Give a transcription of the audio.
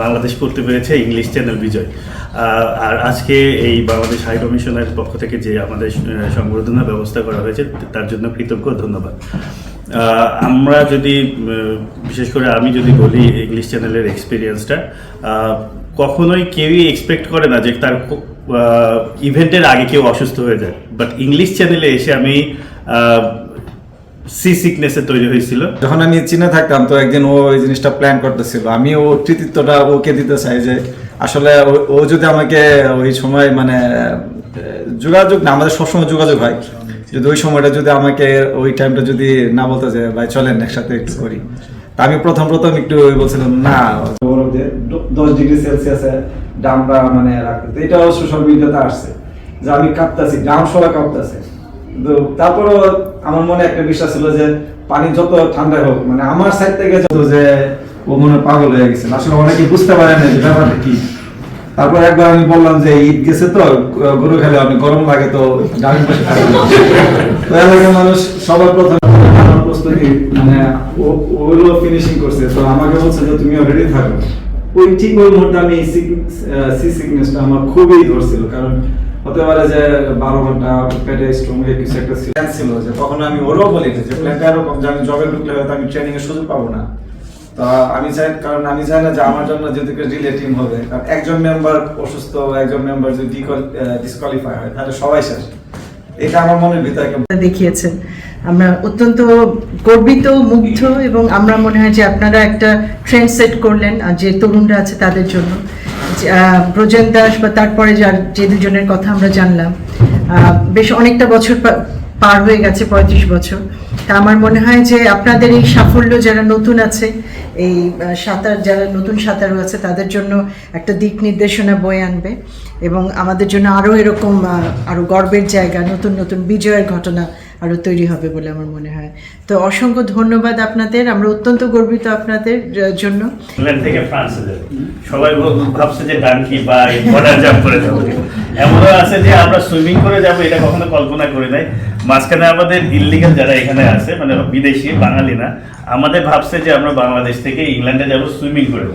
বাংলাদেশ করতে পেরেছে English channel বিজয়। আর আজকে এই বাংলাদেশ হাই কমিশনের পক্ষ থেকে যে আমাদের সংবর্ধনার ব্যবস্থা করা হয়েছে তার জন্য কৃতজ্ঞ, ধন্যবাদ। আমরা যদি বিশেষ করে আমি যদি বলি ইংলিশ চ্যানেলের এক্সপিরিয়েন্সটা, কখনোই কেউই এক্সপেক্ট করে না যে তার ইভেন্টের আগে কেউ অসুস্থ হয়ে যায়, বাট ইংলিশ চ্যানেলে এসে আমি সি সিকনেসে তৈরি হয়েছিল। যখন আমি চীনে থাকতাম তো একদিন ও এই জিনিসটা প্ল্যান করতেছিল, আমি ও কৃতিত্বটা ওকে দিতে চাই যে আসলে ও যদি আমাকে ওই সময় মানে যোগাযোগ না, আমাদের সবসময় যোগাযোগ হয়, যদি ওই সময়টা যদি আমাকে ওই টাইমটা যদি না বলতে যে ভাই চলেন একসাথে একটু করি, তা আমি প্রথম একটু বলছিলাম না 10°C ডামটা মানে রাখতে। এটাও সোশ্যাল মিডিয়াতে আসছে যে আমি কাঁপতেছি, ডাম সবাই কাঁপতেছে, কিন্তু তারপরও আমার মনে একটা বিশ্বাস ছিল যে পানি যত ঠান্ডা হোক, মানে আমার সাইড থেকে যত যে ও মনে পাগল হয়ে গেছে, আসলে অনেকে বুঝতে পারে না যে ব্যাপারটা কি। তারপর একবার আমি বললাম যে ঈদ গেছে তো গরু খেলে অনেক গরম লাগে, তো ডাবের পাশে থাকবে তো এলাকার মানুষ সবার প্রথমে প্রস্তুতি মানে ওগুলো ফিনিশিং করছে, তো আমাকে বলছে যে তুমিও রেডি থাকো। ওই ঠিক ওই মুহূর্তে আমি সি সিকনেসটা আমার খুবই ধরছিল, কারণ হতে পারে যে 12 ঘন্টা পেটে স্ট্রোমে কিছু একটা ছিল, যে তখন আমি ওরও বলি যে প্ল্যানটা এরকম যে আমি জবে ঢুকলে হয়তো আমি ট্রেনিং এর সুযোগ পাবো না। তো আমি চাই, কারণ আমি চাই না যে আমার জন্য যদি রিলে টিম হবে, কারণ একজন মেম্বার অসুস্থ, একজন মেম্বার যদি ডিসকোয়ালিফাই হয় তাহলে সবাই শেষ। এটা আমার মনের ভিতরে দেখিয়েছেন, আমরা অত্যন্ত গর্বিত, মুগ্ধ, এবং আমরা মনে হয় যে আপনারা একটা ট্রেন্ড সেট করলেন আর যে তরুণরা আছে তাদের জন্য। ব্রজেন দাস বা তারপরে যে দুজনের কথা আমরা জানলাম, বেশ অনেকটা বছর পার হয়ে গেছে, 35 বছর। তা আমার মনে হয় যে আপনাদের এই সাফল্য যারা নতুন আছে, এই যারা নতুন সাঁতারু আছে তাদের জন্য একটা দিক নির্দেশনা বয়ে আনবে, এবং আমাদের জন্য আরও এরকম আরও গর্বের জায়গা, নতুন নতুন বিজয়ের ঘটনা আরও তৈরি হবে বলে আমার মনে হয়। তো অসংখ্য ধন্যবাদ আপনাদের, আমরা অত্যন্ত গর্বিত আপনাদের জন্য। ইংল্যান্ড থেকে ফ্রান্সে যাবে, সবাই ভাবছে যে ডানকি বা বর্ডার জাম্প করে যাবো, এমনও আছে যে আমরা সুইমিং করে যাবো, এটা কখনো কল্পনা করি নাই। মাঝখানে আমাদের ইললিগাল যারা এখানে আছে, মানে বিদেশি, বাঙালি না, আমাদের ভাবছে যে আমরা বাংলাদেশ থেকে ইংল্যান্ডে যাবো সুইমিং করে।